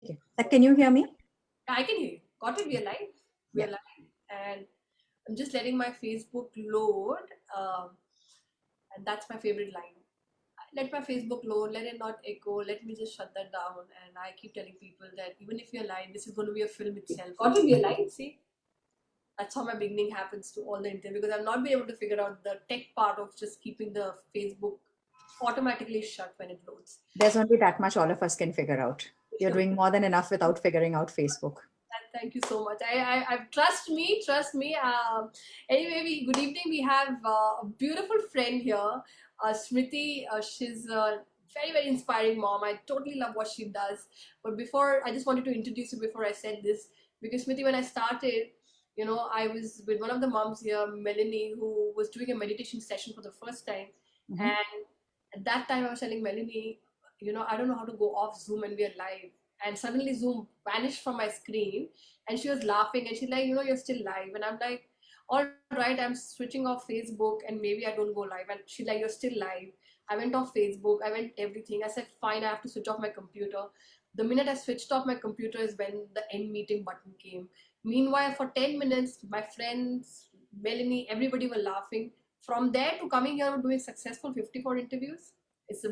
Okay. Can you hear me? I can hear you. Got it? We are live. We are Yeah. live, and I'm just letting my Facebook load, and that's my favorite line. Let my Facebook load. Let it not echo. Let me just shut that down. And I keep telling people that even if you're live, this is going to be a film itself. Got it? We are live. See, that's how my beginning happens to all the interview because I've not been able to figure out the tech part of just keeping the Facebook automatically shut when it loads. There's only that much all of us can figure out. You're doing more than enough without figuring out Facebook. Thank you so much. I trust me, trust me. Anyway, good evening. We have a beautiful friend here, Smriti. She's a very, very inspiring mom. I totally love what she does. But before, I just wanted to introduce you before I said this because Smriti, when I started, I was with one of the moms here, Melanie, who was doing a meditation session for the first time, Mhm. and at that time, I was telling Melanie, I don't know how to go off Zoom and we are live. And suddenly Zoom vanished from my screen and she was laughing and she's like, you're still live. And I'm like, all right, I'm switching off Facebook and maybe I don't go live. And she's like, you're still live. I went off Facebook, I went everything. I said, fine, I have to switch off my computer. The minute I switched off my computer is when the end meeting button came. Meanwhile, for 10 minutes, my friends, Melanie, everybody were laughing. From there to coming here and doing successful 54 interviews, it's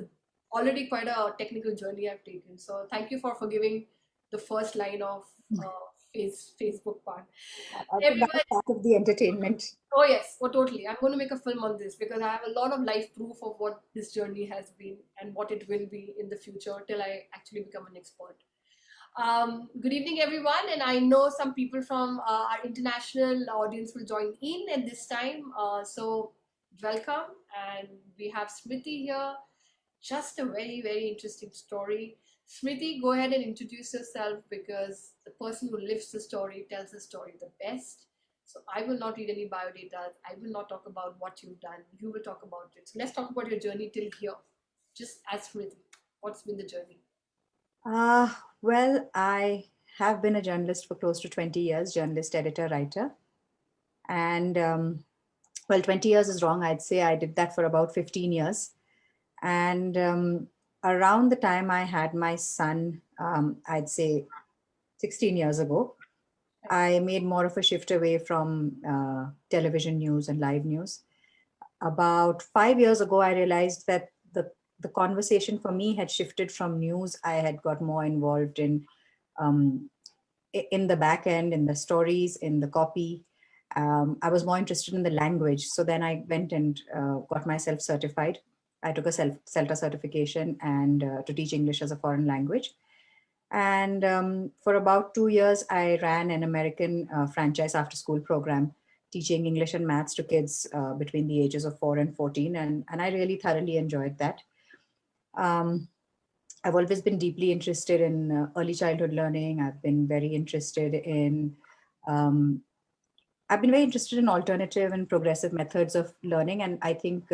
already quite a technical journey I've taken. So thank you for forgiving the first line of Facebook part. I think that Everyone, is part of the entertainment. oh yes, oh totally. I'm going to make a film on this because I have a lot of life proof of what this journey has been and what it will be in the future till I actually become an expert. Good evening, everyone, and I know some people from our international audience will join in at this time. So welcome, and we have Smriti here. Just a very, very interesting story. Smriti, go ahead and introduce yourself because the person who lives the story tells the story the best. So I will not read any biodata. I will not talk about what you've done. You will talk about it. So let's talk about your journey till here. Just as Smriti, what's been the journey? Well, I have been a journalist for close to 20 years, journalist, editor, writer. And well, 20 years is wrong. I'd say I did that for about 15 years. And around the time I had my son, I'd say 16 years ago, I made more of a shift away from television news and live news. About 5 years ago, I realized that the conversation for me had shifted from news. I had got more involved um, in the back end, in the stories, in the copy. I was more interested in the language. So then I went and got myself certified. I took a CELTA certification and to teach English as a foreign language. And for about 2 years, I ran an American franchise after school program teaching English and maths to kids between the ages of 4 and 14. And I really thoroughly enjoyed that. Um, I've always been deeply interested in early childhood learning. Um, I've been very interested in alternative and progressive methods of learning. And I think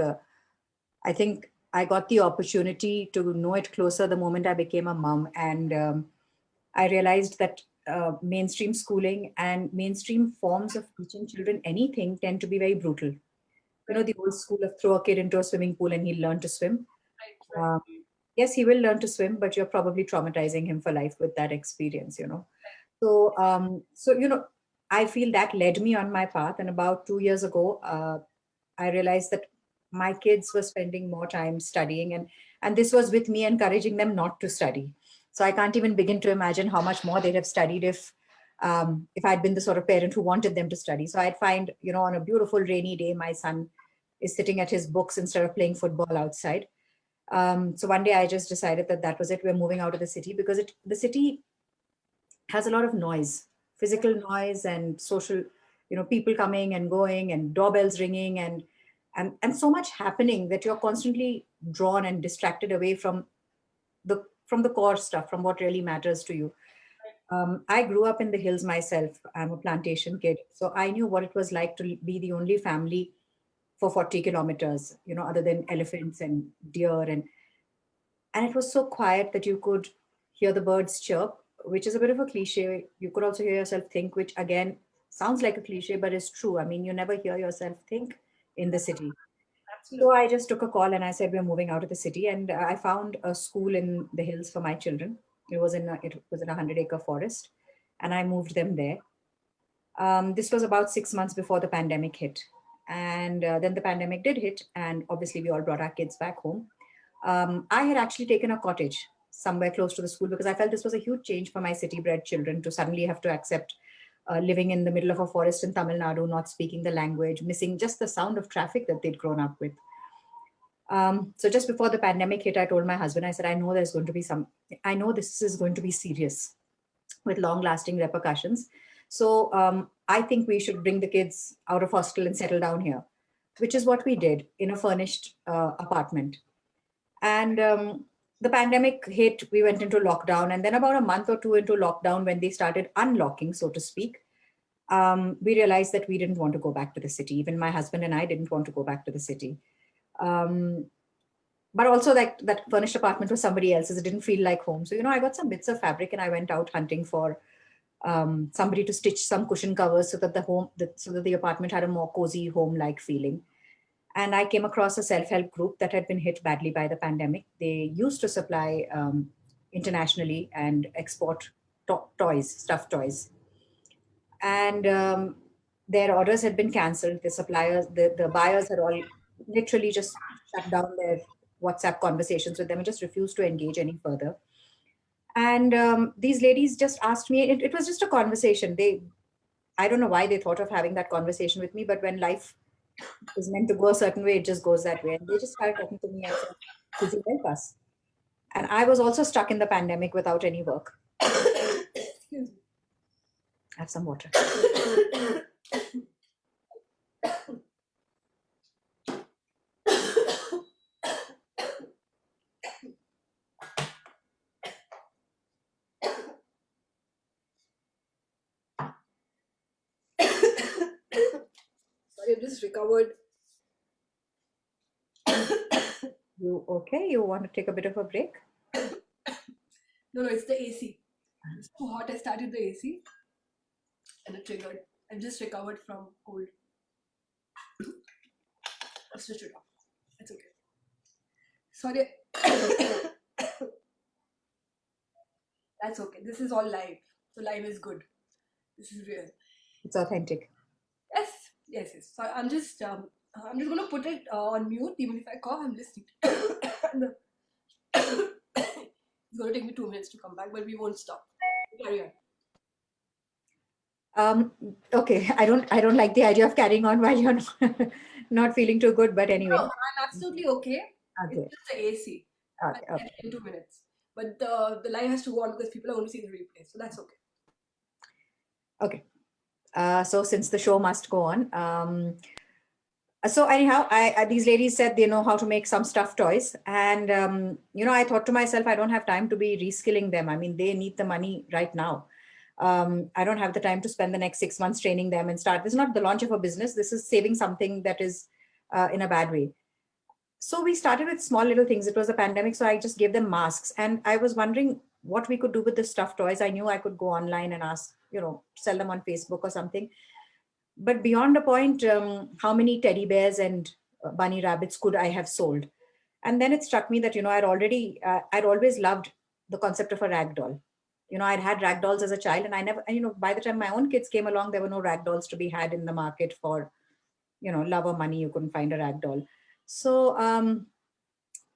I got the opportunity to know it closer the moment I became a mom. And I realized that mainstream schooling and mainstream forms of teaching children anything tend to be very brutal. You know, Right, the old school of throw a kid into a swimming pool and he'll learn to swim. right, right. Um, yes, he will learn to swim, but you're probably traumatizing him for life with that experience, you know. So I feel that led me on my path. And about 2 years ago, I realized that my kids were spending more time studying, and this was with me encouraging them not to study. So I can't even begin to imagine how much more they'd have studied if I'd been the sort of parent who wanted them to study. So I'd find, on a beautiful rainy day, my son is sitting at his books instead of playing football outside. So one day I just decided that that was it. We're moving out of the city because the city has a lot of noise, physical noise and social, people coming and going and doorbells ringing and so much happening that you're constantly drawn and distracted away from the core stuff, from what really matters to you. I grew up in the hills myself. I'm a plantation kid, so I knew what it was like to be the only family for 40 kilometers, other than elephants and deer and it was so quiet that you could hear the birds chirp, which is a bit of a cliche. You could also hear yourself think, which again sounds like a cliche, but is true. I mean, you never hear yourself think in the city. So Absolutely. I just took a call and I said, we're moving out of the city. And I found a school in the hills for my children. It was in a 100-acre forest, and I moved them there. This was about 6 months before the pandemic hit. And then the pandemic did hit, and obviously, we all brought our kids back home. I had actually taken a cottage somewhere close to the school because I felt this was a huge change for my city bred children to suddenly have to accept living in the middle of a forest in Tamil Nadu, not speaking the language, missing just the sound of traffic that they'd grown up with. So just before the pandemic hit, I told my husband, I said, I know this is going to be serious with long lasting repercussions. So I think we should bring the kids out of hostel and settle down here, which is what we did in a furnished apartment. And the pandemic hit, we went into lockdown. And then, about a month or two into lockdown, when they started unlocking, so to speak, we realized that we didn't want to go back to the city. Even my husband and I didn't want to go back to the city. Um, but also, that furnished apartment was somebody else's. It didn't feel like home. So, I got some bits of fabric and I went out hunting for somebody to stitch some cushion covers so that the apartment had a more cozy home-like feeling. And I came across a self-help group that had been hit badly by the pandemic. They used to supply internationally and export toys, stuffed toys, and their orders had been cancelled. The buyers had all literally just shut down their WhatsApp conversations with them and just refused to engage any further. And these ladies just asked me. It was just a conversation. I don't know why they thought of having that conversation with me, but when life is meant to go a certain way, it just goes that way. And they just started talking to me and said, "Could you help us?" And I was also stuck in the pandemic without any work. Excuse me. Have some water. Sorry, I've just recovered. You okay? You want to take a bit of a break? No, it's the AC. It's too hot. I started the AC and it triggered. I've just recovered from cold. I'll switch it off. It's okay. Sorry. That's okay. This is all live. So live is good. This is real. It's authentic. Yes, yes, yes. So I'm just gonna put it on mute. Even if I cough, I'm just it's gonna take me 2 minutes to come back, but we won't stop. Carry on. Um, okay, I don't like the idea of carrying on while you're not feeling too good, but No, anyway. I'm absolutely okay. It's Okay, just the AC. I'll okay, get okay. it in 2 minutes. But the live has to go on because people are going to see the replay. So that's okay. Okay. So since the show must go on, so anyhow, these ladies said they know how to make some stuffed toys, and I thought to myself, I don't have time to be reskilling them. I mean, they need the money right now. I don't have the time to spend the next 6 months training them and start. This is not the launch of a business. This is saving something that is in a bad way. So we started with small little things. It was a pandemic, so I just gave them masks, and I was wondering what we could do with the stuffed toys. I knew I could go online and ask, sell them on Facebook or something. But beyond a point, how many teddy bears and bunny rabbits could I have sold? And then it struck me that, I'd always loved the concept of a rag doll. I'd had rag dolls as a child, and I never, and, by the time my own kids came along, there were no rag dolls to be had in the market for, love or money. You couldn't find a rag doll. So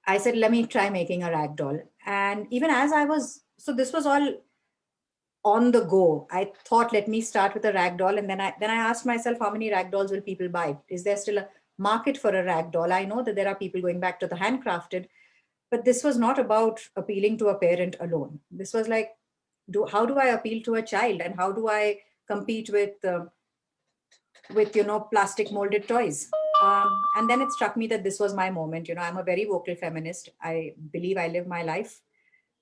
I said, let me try making a rag doll. And even as so this was all on the go. I thought, let me start with a rag doll, and then I asked myself, how many rag dolls will people buy? Is there still a market for a rag doll? I know that there are people going back to the handcrafted, but this was not about appealing to a parent alone. This was like, how do I appeal to a child, and how do I compete with plastic molded toys? And then it struck me that this was my moment. I'm a very vocal feminist. I believe I live my life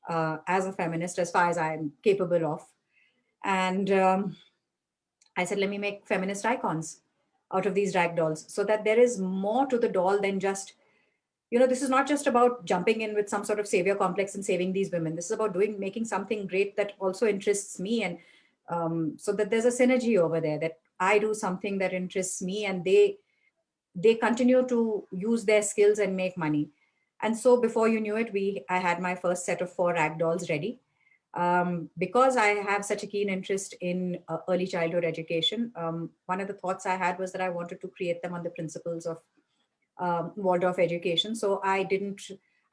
as a feminist as far as I'm capable of. And I said, let me make feminist icons out of these rag dolls so that there is more to the doll than just, this is not just about jumping in with some sort of savior complex and saving these women. This is about making something great that also interests me. And so that there's a synergy over there, that I do something that interests me, and they continue to use their skills and make money. And so before you knew it, I had my first set of 4 rag dolls ready. Because I have such a keen interest in early childhood education, one of the thoughts I had was that I wanted to create them on the principles of Waldorf education. So I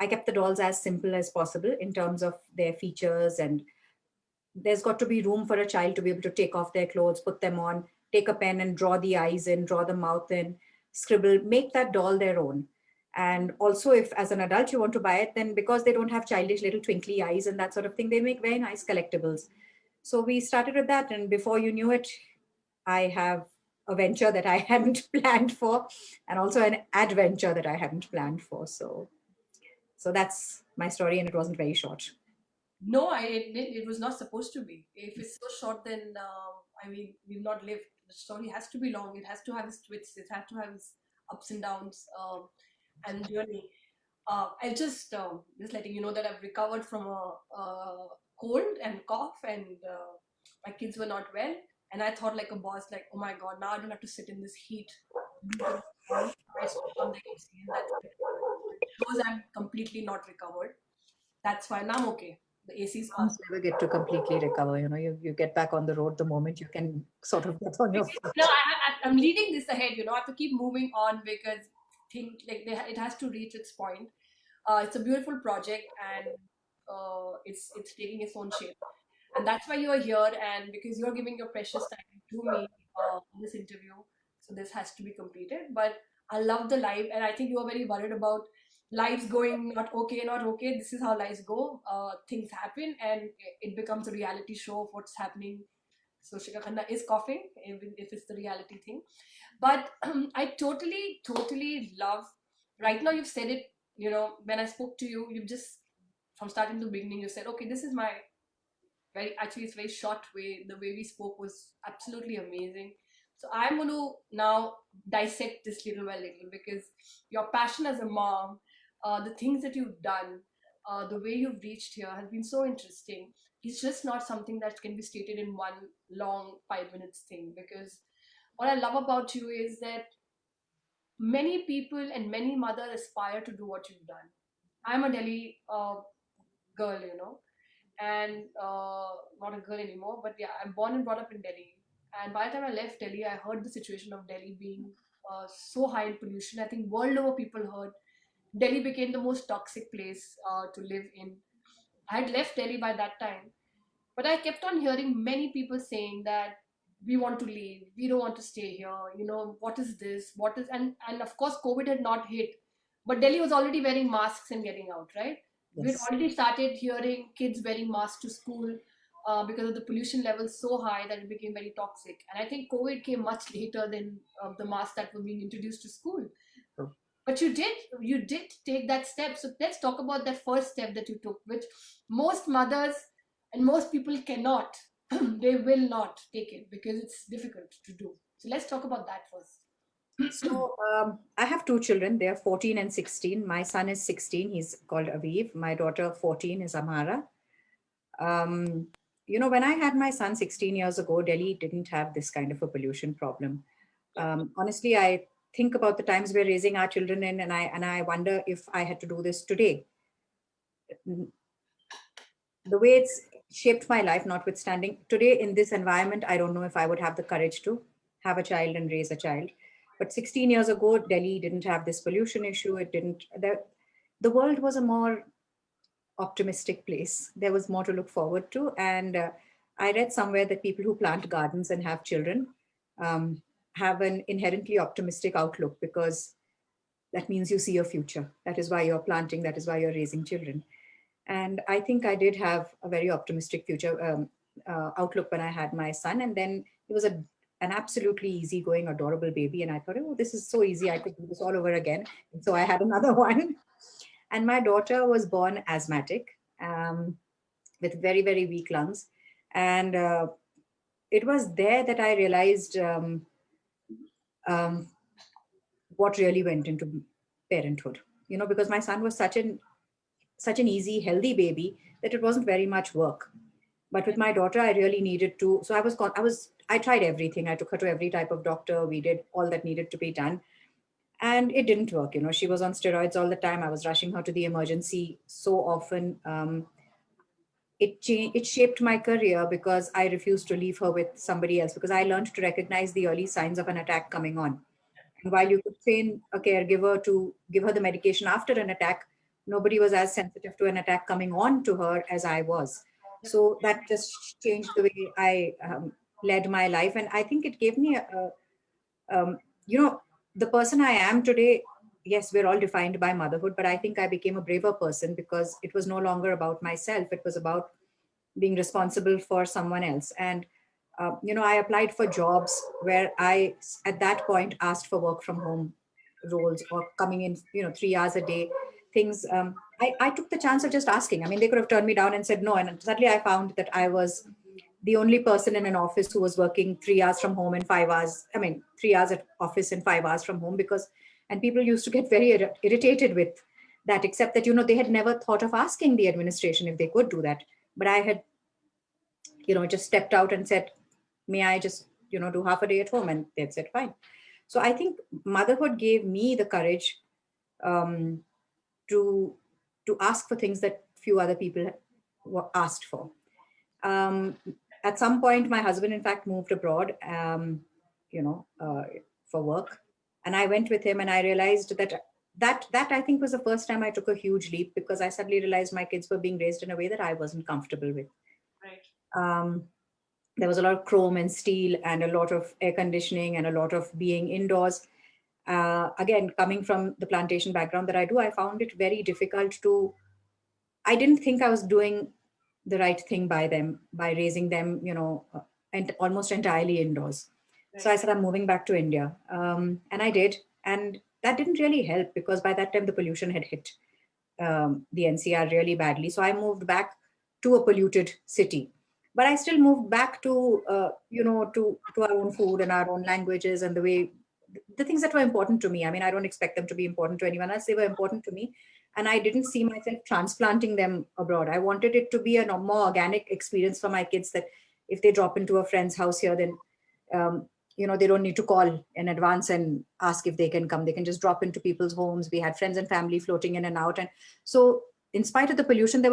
kept the dolls as simple as possible in terms of their features, and there's got to be room for a child to be able to take off their clothes, put them on, take a pen and draw the eyes in, draw the mouth in, scribble, make that doll their own. And also, if as an adult you want to buy it, then because they don't have childish little twinkly eyes and that sort of thing, they make very nice collectibles. So we started with that, and before you knew it, I have a venture that I hadn't planned for, and also an adventure that I hadn't planned for. So that's my story, and it wasn't very short. No, I admit it was not supposed to be. If it's so short, then I mean, we've not lived. The story has to be long. It has to have its twists. It has to have its ups and downs, and journey. I just letting you know that I've recovered from a cold and cough, and my kids were not well. And I thought like a boss, like, oh my god, now I don't have to sit in this heat. Do things on. I switch on the AC, and that's it. It shows I'm completely not recovered. That's fine. I'm okay. The AC is off. Moms never get to completely recover. You get back on the road the moment you can sort of get on your No, feet. I'm leading this ahead. I have to keep moving on because it has to reach its point. It's a beautiful project, and it's taking its own shape, and that's why you are here, and because you're giving your precious time to me in this interview, so this has to be completed. But I love the live, and I think you are very worried about lives going not okay. This is how lives go. Things happen, and it becomes a reality show of what's happening. So Shika Khanna is coughing, even if it's the reality thing. But I totally love. Right now, you've said it. When I spoke to you, you've just from starting to beginning, you said, "Okay, this is my very actually it's very short way. The way we spoke was absolutely amazing." So I'm going to now dissect this little by little because your passion as a mom, the things that you've done, the way you've reached here has been so interesting. It's just not something that can be stated in one long 5 minutes thing, because what I love about you is that many people and many mothers aspire to do what you've done. I'm a Delhi girl, and not a girl anymore. But yeah, I'm born and brought up in Delhi. And by the time I left Delhi, I heard the situation of Delhi being so high in pollution. I think world over people heard Delhi became the most toxic place to live in. I had left Delhi by that time, but I kept on hearing many people saying that we want to leave, we don't want to stay here. What is this? What is and of course COVID had not hit, but Delhi was already wearing masks and getting out, right? We'd Yes. already started hearing kids wearing masks to school because of the pollution levels so high that it became very toxic. And I think COVID came much later than the masks that were being introduced to school. So, But you did take that step. So let's talk about that first step that you took, which most mothers and most people cannot. They will not take it because it's difficult to do. So let's talk about that first. I have two children. They are 14 and 16. My son is 16. He's called Aviv. My daughter, 14, is Amara. Um, when I had my son 16 years ago, Delhi didn't have this kind of a pollution problem. Honestly, I think about the times we're raising our children in, and I wonder if I had to do this today. The way it's shaped my life, notwithstanding, today in this environment, I don't know if I would have the courage to have a child and raise a child. But 16 years ago, Delhi didn't have this pollution issue. It didn't. The world was a more optimistic place. There was more to look forward to. And I read somewhere that people who plant gardens and have children um, have an inherently optimistic outlook, because that means you see a future. That is why you're planting, that is why you're raising children. And I think I did have a very optimistic future outlook when I had my son. And then he was an absolutely easygoing, adorable baby. And I thought, oh, this is so easy. I could do this all over again. And so I had another one. And my daughter was born asthmatic, with very, very weak lungs. And it was there that I realized um, what really went into parenthood. Because my son was such an easy, healthy baby that it wasn't very much work. But with my daughter, I really needed to. So I tried everything. I took her to every type of doctor. We did all that needed to be done, and it didn't work. She was on steroids all the time. I was rushing her to the emergency so often. it shaped my career because I refused to leave her with somebody else, because I learned to recognize the early signs of an attack coming on. And while you could train a caregiver to give her the medication after an attack, nobody was as sensitive to an attack coming on to her as I was. So that just changed the way I led my life. And I think it gave me um, you know, the person I am today. Yes, we're all defined by motherhood, but I think I became a braver person because it was no longer about myself. It was about being responsible for someone else. And I applied for jobs where I at that point asked for work from home roles, or coming in 3 hours a day things. I took the chance of just asking. I mean, they could have turned me down and said no, and suddenly I found that I was the only person in an office who was working 3 hours from home and 5 hours, I mean 3 hours at office and 5 hours from home. Because and people used to get very irritated with that, except that they had never thought of asking the administration if they could do that. But I had just stepped out and said, may I just do half a day at home? And they said fine. So I think motherhood gave me the courage um, to ask for things that few other people were asked for. um, at some point my husband in fact moved abroad, you know uh, for work, and I went with him, and I realized that I think was the first time I took a huge leap, because I suddenly realized my kids were being raised in a way that I wasn't comfortable with. Right. um, there was a lot of chrome and steel and a lot of air conditioning and a lot of being indoors. Again, coming from the plantation background that I do, I found it very difficult to. I didn't think I was doing the right thing by them, by raising them, and almost entirely indoors. So I Right. said, I'm moving back to India. And I did. And that didn't really help, because by that time the pollution had hit the NCR really badly. So I moved back to a polluted city. But I still moved back to, to our own food and our own languages and the way, the things that were important to me. I mean, I don't expect them to be important to anyone else. They were important to me. And I didn't see myself transplanting them abroad. I wanted it to be a more organic experience for my kids, that if they drop into a friend's house here, then um, they don't need to call in advance and ask if they can come. They can just drop into people's homes. We had friends and family floating in and out. And so in spite of the pollution,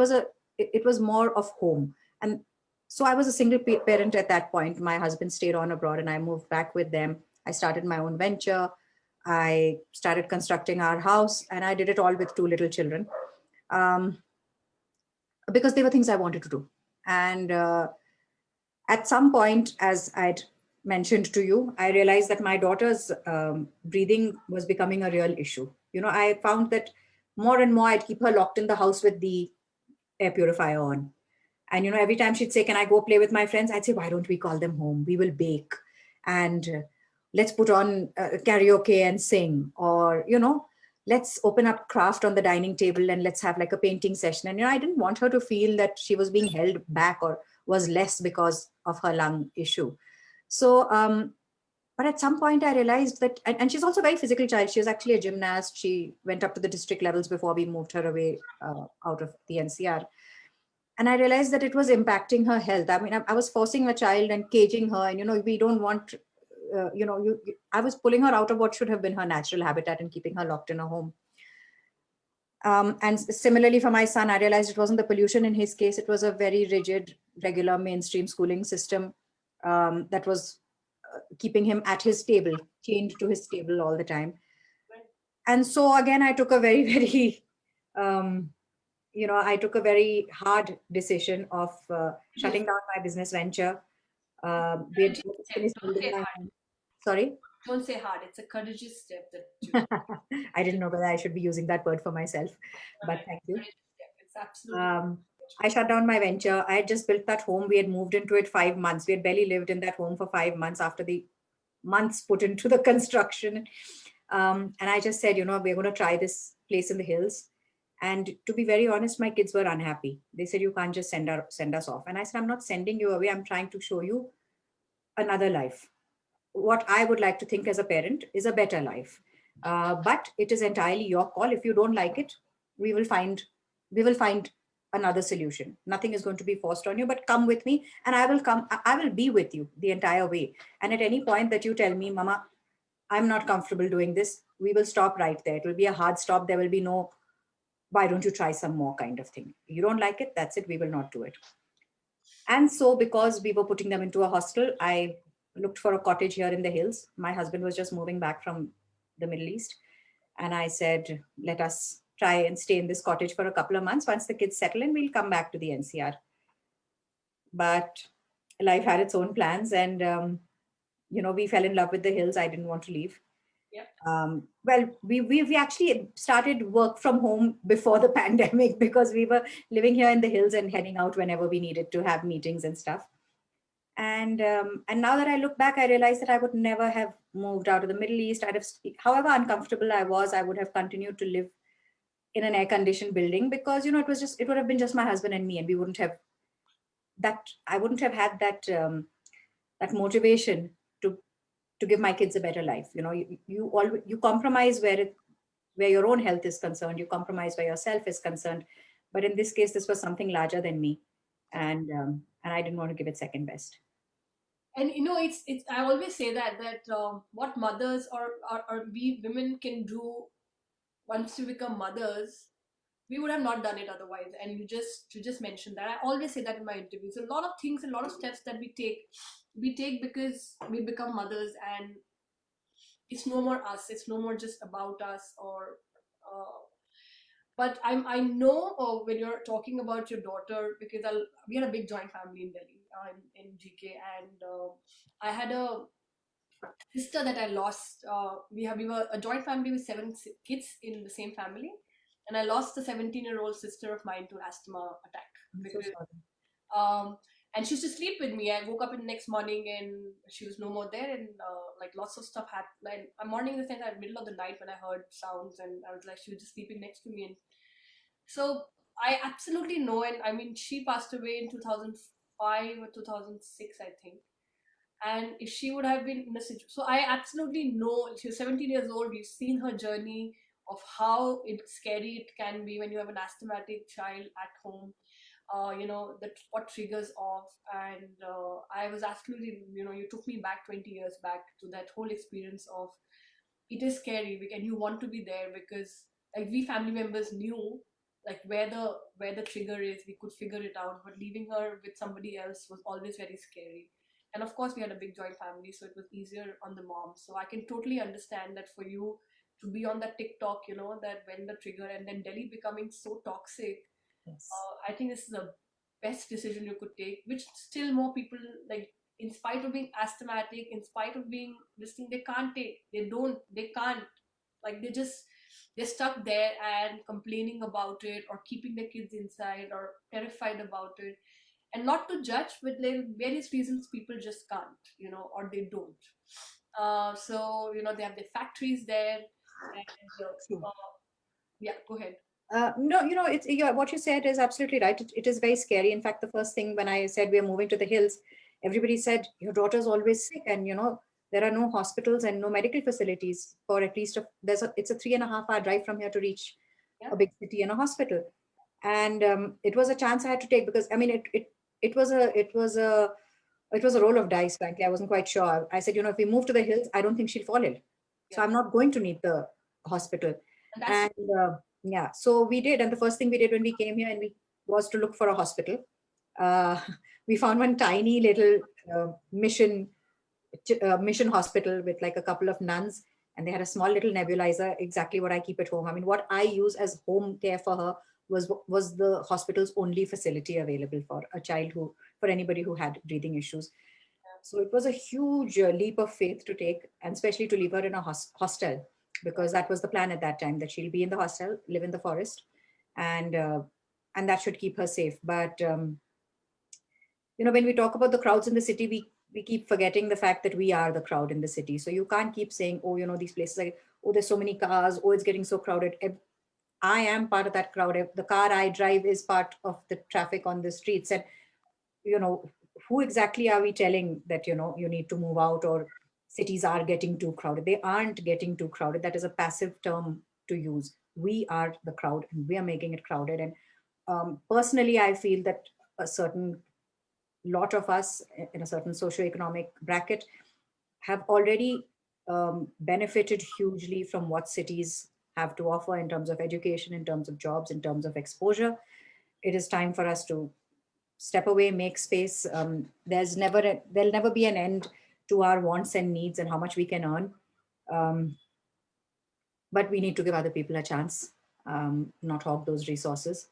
it was more of home. And so I was a single parent at that point. My husband stayed on abroad and I moved back with them. I started my own venture. I started constructing our house, and I did it all with two little children, um, because they were things I wanted to do. And at some point, as I'd mentioned to you, I realized that my daughter's breathing was becoming a real issue. I found that more and more I'd keep her locked in the house with the air purifier on. And every time she'd say, "Can I go play with my friends?" I'd say, "Why don't we call them home? We will bake, and let's put on karaoke and sing, or let's open up craft on the dining table and let's have like a painting session." And I didn't want her to feel that she was being held back or was less because of her lung issue. So, but at some point I realized that, and she's also a very physical child. She was actually a gymnast. She went up to the district levels before we moved her away out of the NCR. And I realized that it was impacting her health. I mean, I was forcing a child and caging her, and we don't want, I was pulling her out of what should have been her natural habitat and keeping her locked in a home. And similarly for my son, I realized it wasn't the pollution in his case; it was a very rigid, regular mainstream schooling system that was keeping him at his table, chained to his table all the time. And so again, I took a very, very um, I took a very hard decision of shutting down my business venture. We had Courageous just step. finished Don't building say my hard. home. Sorry? Don't say hard. It's a courageous step that you I didn't know whether I should be using that word for myself, but correct. thank you. Courageous step. It's absolutely Um, I shut down my venture. I had just built that home. We had moved into it 5 months. We had barely lived in that home for 5 months after the months put into the construction. And I just said, we're going to try this place in the hills. And to be very honest, my kids were unhappy. They said, you can't just send us off. And I said, I'm not sending you away. I'm trying to show you another life. What I would like to think as a parent is a better life. But it is entirely your call. If you don't like it, we will find we will find another solution. Nothing is going to be forced on you, but come with me, and I will be with you the entire way. And at any point that you tell me, Mama, I'm not comfortable doing this, we will stop right there. It will be a hard stop. There will be no, why don't you try some more kind of thing. You don't like it, that's it, we will not do it. And so, because we were putting them into a hostel, I looked for a cottage here in the hills. My husband was just moving back from the Middle East. And I said, let us try and stay in this cottage for a couple of months. Once the kids settle in, we'll come back to the NCR. But life had its own plans. And, we fell in love with the hills. I didn't want to leave. Yep. Well, we actually started work from home before the pandemic because we were living here in the hills and heading out whenever we needed to have meetings and stuff. And now that I look back, I realize that I would never have moved out of the Middle East. However uncomfortable I was, I would have continued to live in an air conditioned building because it would have been just my husband and me, and we wouldn't have that. I wouldn't have had that motivation to to give my kids a better life. You compromise where your own health is concerned. You compromise where yourself is concerned. But in this case, this was something larger than me, and I didn't want to give it second best. And it's I always say that what mothers or we women can do once we become mothers, we would have not done it otherwise. And you just mentioned that. I always say that in my interviews. A lot of things, a lot of steps that we take because we become mothers, and it's no more us. It's no more just about us. Or but I know when you're talking about your daughter, because we had a big joint family in Delhi, in GK, and I had a sister that I lost. We were a joint family with seven kids in the same family, and I lost the 17-year-old sister of mine to asthma attack. I'm so Because sorry. um, and she used to sleep with me. I woke up in the next morning and she was no more there, and like lots of stuff happened. Like a morning, in the sense, at middle of the night when I heard sounds, and I was like, she was just sleeping next to me, and so I absolutely know. And I mean, she passed away in 2005 or 2006, I think. And if she would have been in a situation, so I absolutely know she was 17 years old. We've seen her journey of how scary it can be when you have an asthmatic child at home. That what triggers off. And I was absolutely, you took me back 20 years back to that whole experience of it is scary, and you want to be there because like we family members knew like where the trigger is. We could figure it out, but leaving her with somebody else was always very scary. And of course we had a big joint family, so it was easier on the mom. So I can totally understand that for you to be on that TikTok, that when the trigger, and then Delhi becoming so toxic. Yes. I think this is the best decision you could take, which still more people, like, in spite of being asthmatic, in spite of being this thing, they can't take. They can't. Like they're stuck there and complaining about it, or keeping the kids inside, or terrified about it. And not to judge, but there are various reasons people just can't, or they don't. So they have their factories there, and True. yeah, go ahead. No, what you said is absolutely right. It is very scary. In fact, the first thing when I said we are moving to the hills, everybody said your daughter's always sick, and there are no hospitals and no medical facilities for at least it's a 3.5 hour drive from here to reach Yeah. a big city and a hospital. And it was a chance I had to take because I mean it was a roll of dice. Frankly, I wasn't quite sure. I said, if we move to the hills, I don't think she'll fall ill, so Yeah. I'm not going to need the hospital. And that's And yeah, so we did, and the first thing we did when we came here and we was to look for a hospital. Uh, we found one tiny little mission hospital with like a couple of nuns, and they had a small little nebulizer, exactly what I keep at home. I mean, what I use as home care for her was the hospital's only facility available for a child who for anybody who had breathing issues. So it was a huge leap of faith to take, and especially to leave her in a hostel, because that was the plan at that time, that she'll be in the hostel, live in the forest, and uh, and that should keep her safe. But when we talk about the crowds in the city, we keep forgetting the fact that we are the crowd in the city. So you can't keep saying, oh, these places like, oh, there's so many cars, oh, it's getting so crowded. I am part of that crowd. The car I drive is part of the traffic on the streets. And you know who exactly are we telling that you need to move out, or cities are getting too crowded? They aren't getting too crowded. That is a passive term to use. We are the crowd, and we are making it crowded. And personally, I feel that a certain lot of us in a certain socioeconomic bracket have already benefited hugely from what cities have to offer in terms of education, in terms of jobs, in terms of exposure. It is time for us to step away, make space. There'll never be an end to our wants and needs and how much we can earn. Um, but we need to give other people a chance, not hog those resources.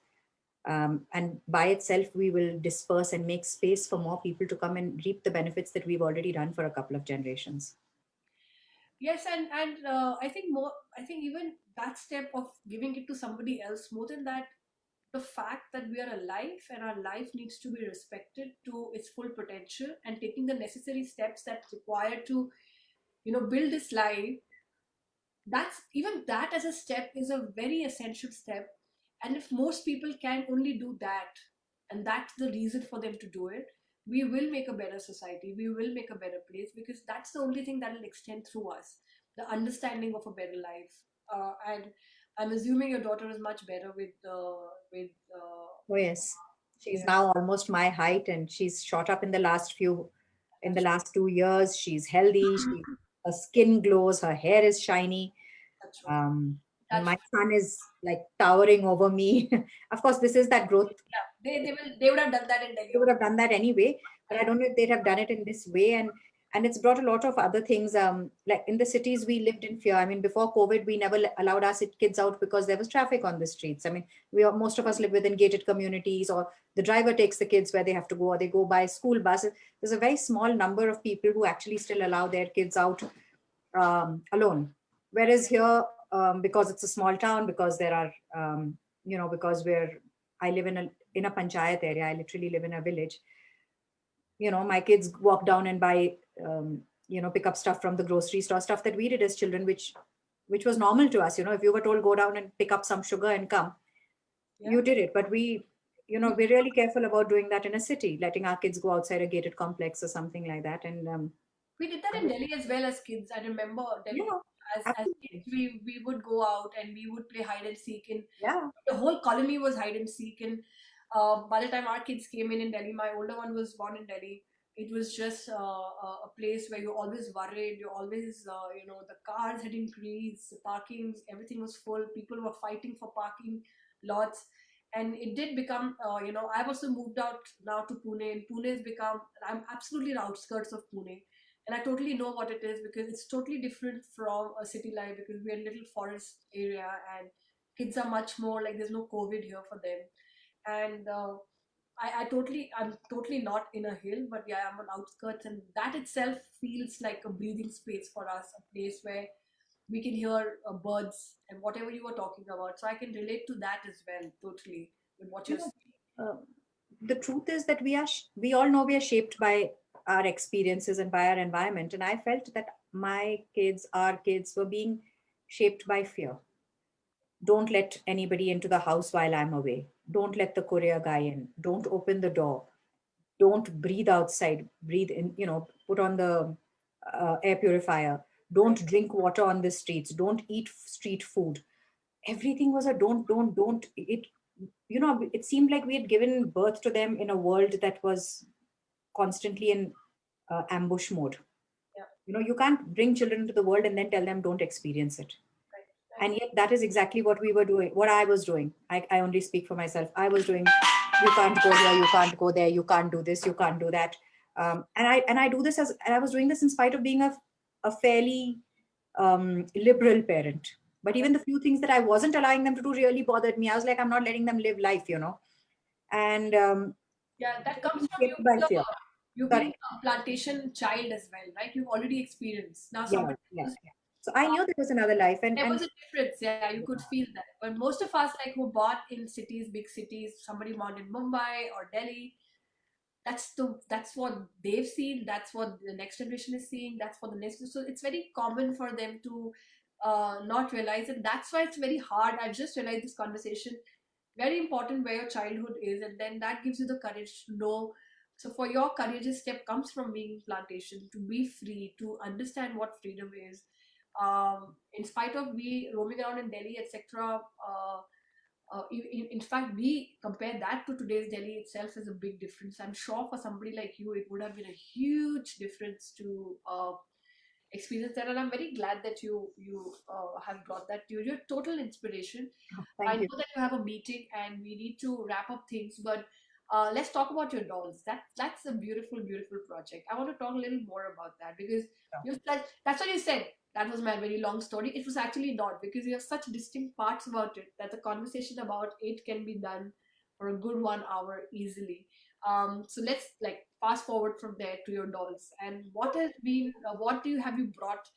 And by itself, we will disperse and make space for more people to come and reap the benefits that we've already done for a couple of generations. Yes, and I think more. I think even that step of giving it to somebody else, more than that, the fact that we are alive and our life needs to be respected to its full potential, and taking the necessary steps that's required to, build this life. That's even that as a step is a very essential step. And if most people can only do that, and that's the reason for them to do it, we will make a better society, we will make a better place, because that's the only thing that will extend through us, the understanding of a better life. And I'm assuming your daughter is much better with Oh yes, she's yeah, now almost my height, and she's shot up in the that's last 2 years. She's healthy. Her skin glows. Her hair is shiny. that's true. That's My son is like towering over me. Of course, this is that growth. Yeah, they would have done that in Delhi They would also. have done that anyway, but I don't know if they'd have done it in this way. And it's brought a lot of other things. Like in the cities, we lived in fear. I mean, before COVID, we never allowed our kids out because there was traffic on the streets. I mean, most of us live within gated communities, or the driver takes the kids where they have to go, or they go by school buses. There's a very small number of people who actually still allow their kids out alone. Whereas here, because it's a small town, because there are, because I live in a panchayat area. I literally live in a village. My kids walk down and buy, pick up stuff from the grocery store, stuff that we did as children, which was normal to us. If you were told go down and pick up some sugar and come, Yeah. you did it. But we're really careful about doing that in a city, letting our kids go outside a gated complex or something like that. And We did that in Delhi as well as kids. I remember Delhi yeah, as kids absolutely. we would go out and we would play hide and seek, and Yeah. the whole colony was hide and seek. And by the time our kids came in Delhi, my older one was born in Delhi. It was just a place where you're always worried. You're always, the cars had increased, the parkings, everything was full. People were fighting for parking lots. And it did become, I've also moved out now to Pune, and Pune has become, I'm absolutely the outskirts of Pune. And I totally know what it is, because it's totally different from a city life, because we're in a little forest area, and kids are much more like there's no COVID here for them. And I'm totally not in a hill, but yeah, I'm on outskirts, and that itself feels like a breathing space for us, a place where we can hear birds and whatever you were talking about. So I can relate to that as well, totally, with what You you're know, saying. uh, the truth is that we all know we are shaped by our experiences and by our environment. And I felt that our kids were being shaped by fear. Don't let anybody into the house while I'm away. Don't let the courier guy in. Don't open the door. Don't breathe outside. Breathe in, put on the air purifier. Right. Don't drink water on the streets. Don't eat street food. Everything was a don't. It seemed like we had given birth to them in a world that was constantly in ambush mode. Yeah. You can't bring children into the world and then tell them don't experience it. Right. Right. And yet that is exactly what we were doing, what I was doing. I only speak for myself. I was doing, you can't go here, you can't go there, you can't do this, you can't do that. And I do this and I was doing this in spite of being a fairly liberal parent. But Yeah. even the few things that I wasn't allowing them to do really bothered me. I was like, I'm not letting them live life. And Yeah, that they were comes being from shaped by fear. you Sorry. being a plantation child as well, right? You've already experienced. Now Yeah, somebody yeah, else, yeah. So I knew there was another life, there and was a difference. Yeah, you could feel that. But most of us, like who bought in cities, big cities, somebody born in Mumbai or Delhi, that's what they've seen. That's what the next generation is seeing. That's what the next. So it's very common for them to not realize it. That's why it's very hard. I just realized this conversation very important where your childhood is, and then that gives you the courage to know. So for your courageous step comes from being in plantation, to be free, to understand what freedom is. In spite of we roaming around in Delhi, etc. In fact, we compare that to today's Delhi itself is a big difference. I'm sure for somebody like you, it would have been a huge difference to experience that, and I'm very glad that you have brought that to you. You're total inspiration. I thank you. know that you have a meeting and we need to wrap up things, but let's talk about your dolls. That's a beautiful, beautiful project. I want to talk a little more about that because that's what you said. That was my very long story. It was actually not, because you have such distinct parts about it that the conversation about it can be done for a good 1 hour easily. So let's like fast forward from there to your dolls and what has been, what do you have you brought?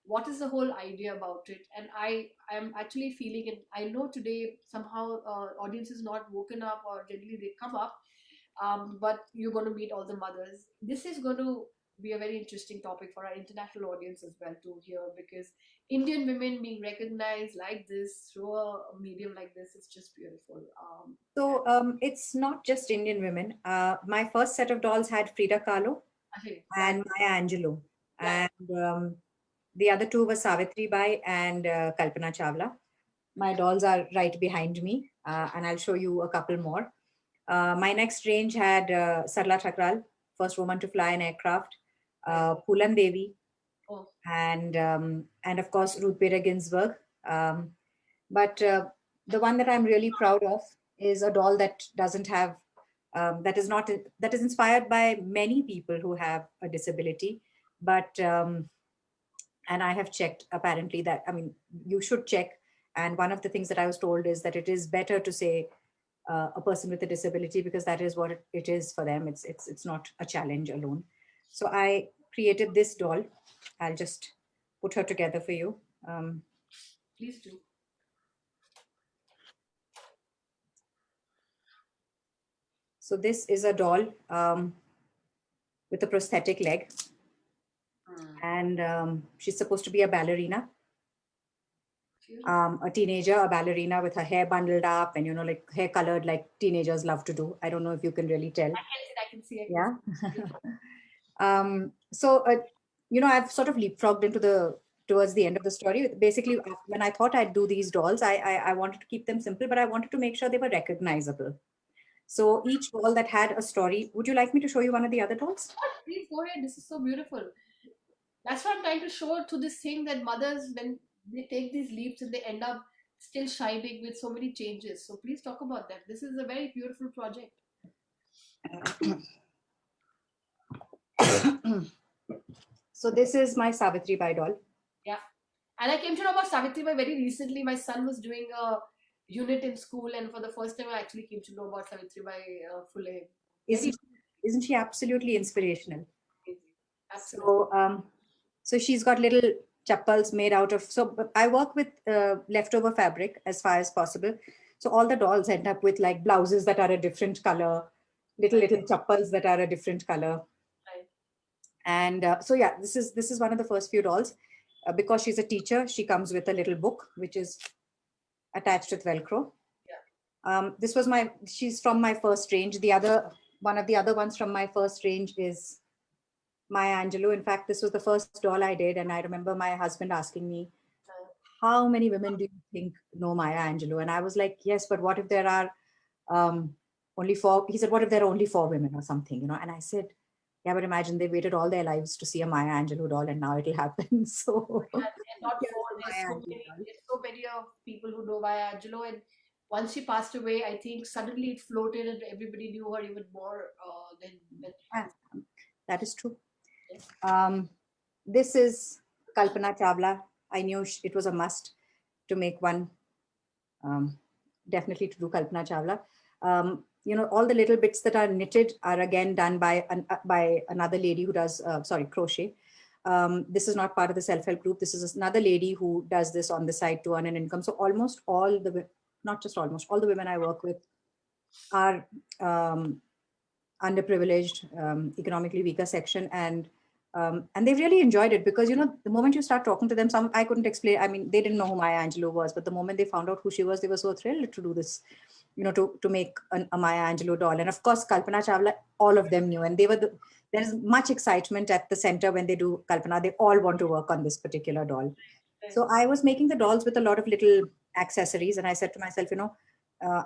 What is the whole idea about it? And I am actually feeling, and I know today somehow audience is not woken up, or generally they come up, but you're going to meet all the mothers. This is going to be a very interesting topic for our international audience as well to hear, because Indian women being recognized like this through a medium like this is just beautiful. So it's not just Indian women. My first set of dolls had Frida Kahlo Okay, that, and Maya Angelou, yeah, and the other two were Savitri Bai and Kalpana Chawla. My dolls are right behind me, and I'll show you a couple more. My next range had Sarla Thakral, first woman to fly an aircraft, right. Pulan Devi, Oh, and of course Ruth Bader Ginsburg. Um, but the one that I'm really proud of is a doll that doesn't have that is not that is inspired by many people who have a disability, but and I have checked apparently that, I mean, you should check. And one of the things that I was told is that it is better to say a person with a disability, because that is what it is for them. It's not a challenge alone. So I created this doll. I'll just put her together for you. Um, please do. so this is a doll with a prosthetic leg, Hmm. and she's supposed to be a ballerina, Beautiful. a teenager, a ballerina with her hair bundled up and, like hair colored like teenagers love to do. I don't know if you can really tell. I can see, I can Yeah. see. So, I've sort of leapfrogged into towards the end of the story. Basically, when I thought I'd do these dolls, I wanted to keep them simple, but I wanted to make sure they were recognizable. So each doll that had a story. Would you like me to show you one of the other dolls? Please go ahead. This is so beautiful. That's what I'm trying to show to this thing, that mothers, when they take these leaps and they end up still shining with so many changes. So please talk about that. This is a very beautiful project. So this is my Savitri Bai doll. Yeah. And I came to know about Savitribai very recently. My son was doing a unit in school, and for the first time, I actually came to know about Savitribai Phule. Very Isn't isn't she absolutely inspirational? amazing. Absolutely. So so she's got little chappals made out of. So I work with leftover fabric as far as possible. So all the dolls end up with like blouses that are a different color, Right. little chappals that are a different color. Right. And so yeah, this is one of the first few dolls. Because she's a teacher, she comes with a little book which is attached with Velcro. Yeah. This was she's from my first range. One of the other ones from my first range is Maya Angelou. In fact, this was the first doll I did, and I remember my husband asking me, "How many women do you think know Maya Angelou?" And I was like, "Yes, but what if there are um, only four?" He said, "What if there are only four women or something?" And I said, "Yeah, but imagine they waited all their lives to see a Maya Angelou doll, and now it'll happen." So And not here's for, the Maya Angelou doll. there's so many of people who know Maya Angelou, and once she passed away, I think suddenly it floated and everybody knew her even more than Yeah, that is true. yes. Um, this is Kalpana Chawla. I knew it was a must to make one. Um, Definitely to do Kalpana Chawla. All the little bits that are knitted are again done by another lady who does crochet. This is not part of the self-help group. This is another lady who does this on the side to earn an income. So not just almost all the women I work with are underprivileged, economically weaker section, and they really enjoyed it because the moment you start talking to them, some I couldn't explain. I mean, they didn't know who Maya Angelou was, but the moment they found out who she was, they were so thrilled to do this, to make a Maya Angelou doll. And of course, Kalpana Chawla, all of them knew, and there is much excitement at the center when they do Kalpana. They all want to work on this particular doll. So I was making the dolls with a lot of little accessories, and I said to myself,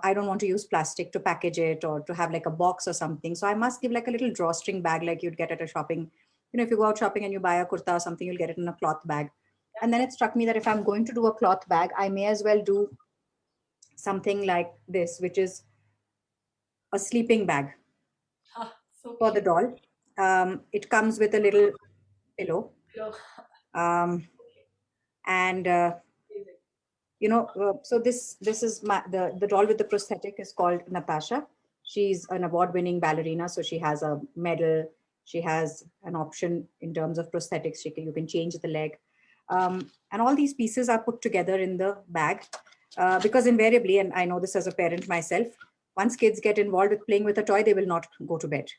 I don't want to use plastic to package it or to have like a box or something. So I must give like a little drawstring bag like you'd get at a shopping. If you go out shopping and you buy a kurta or something, you'll get it in a cloth bag. And then it struck me that if I'm going to do a cloth bag, I may as well do something like this, which is a sleeping bag. So for the cute. doll. It comes with a little pillow. You know, Um, and amazing. so this is the doll with the prosthetic is called Natasha. She's an award-winning ballerina, so she has a medal. She has an option in terms of prosthetics. You can change the leg, and all these pieces are put together in the bag, because invariably, and I know this as a parent myself, once kids get involved with playing with a toy, they will not go to bed.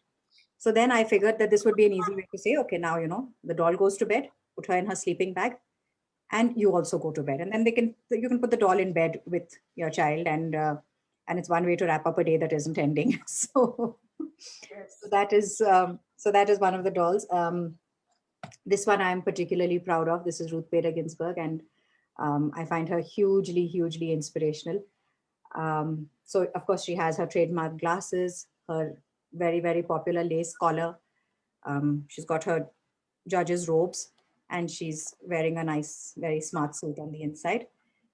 So then I figured that this would be an easy way to say, okay, now the doll goes to bed, put her in her sleeping bag, and you also go to bed, and then you can put the doll in bed with your child, and it's one way to wrap up a day that isn't ending. So Yes. that is one of the dolls. This one I'm particularly proud of. This is Ruth Bader Ginsburg, and I find her hugely inspirational. So of course she has her trademark glasses, her very popular lace collar. She's got her judge's robes, and she's wearing a nice, very smart suit on the inside.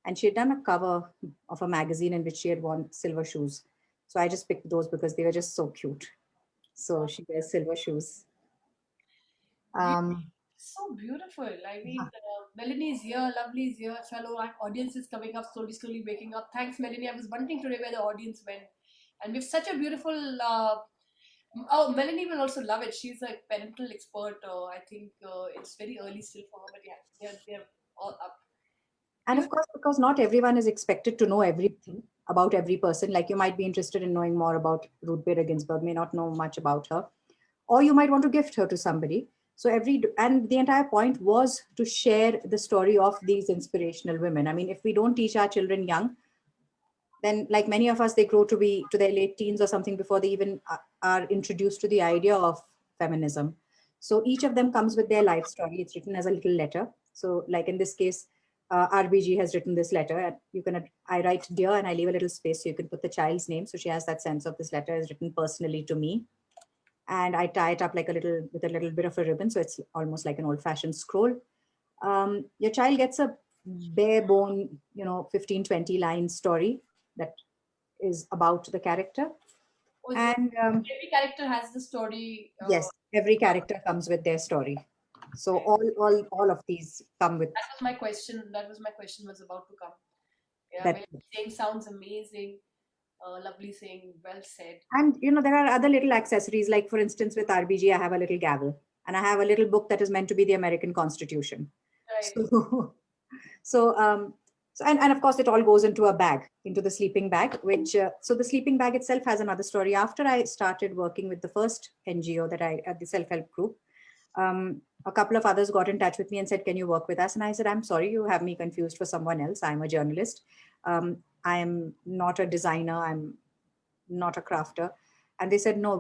And she had done a cover of a magazine in which she had worn silver shoes. So I just picked those because they were just so cute. So she wears silver shoes. Really, Um, so beautiful. I mean, Melanie is here, Lovely is here, fellow audience is coming up slowly waking up. Thanks, Melanie. I was wondering today where the audience went. And we've such a beautiful. Oh, Melanie will also love it. She's a parental expert. I think it's very early still for her, but yeah, they're all up. and of Beautiful. course, because not everyone is expected to know everything about every person. Like you might be interested in knowing more about Ruth Bader Ginsburg, may not know much about her, or you might want to gift her to somebody. So and the entire point was to share the story of these inspirational women. I mean, if we don't teach our children young, then like many of us, they grow to be to their late teens or something before they even are introduced to the idea of feminism. So each of them comes with their life story. It's written as a little letter. So like in this case, RBG has written this letter, and I write dear, and I leave a little space so you can put the child's name, so she has that sense of this letter is written personally to me. And I tie it up like a little with a little bit of a ribbon, so it's almost like an old-fashioned scroll. Your child gets a bare bone, 15, 20 line story that is about the character. Oh, so And every character has the story. yes, every character comes with their story. So Okay. all of these come with That was my question. That was my question was about to come. Yeah, that. Melanie saying sounds amazing. Lovely saying, well said. And there are other little accessories, like for instance, with RBG, I have a little gavel, and I have a little book that is meant to be the American Constitution. Right. So So, and of course, it all goes into a bag, into the sleeping bag, so the sleeping bag itself has another story. After I started working with the first NGO at the self-help group, a couple of others got in touch with me and said, can you work with us? And I said, I'm sorry, you have me confused for someone else. I'm a journalist. I am not a designer. I'm not a crafter. And they said, no,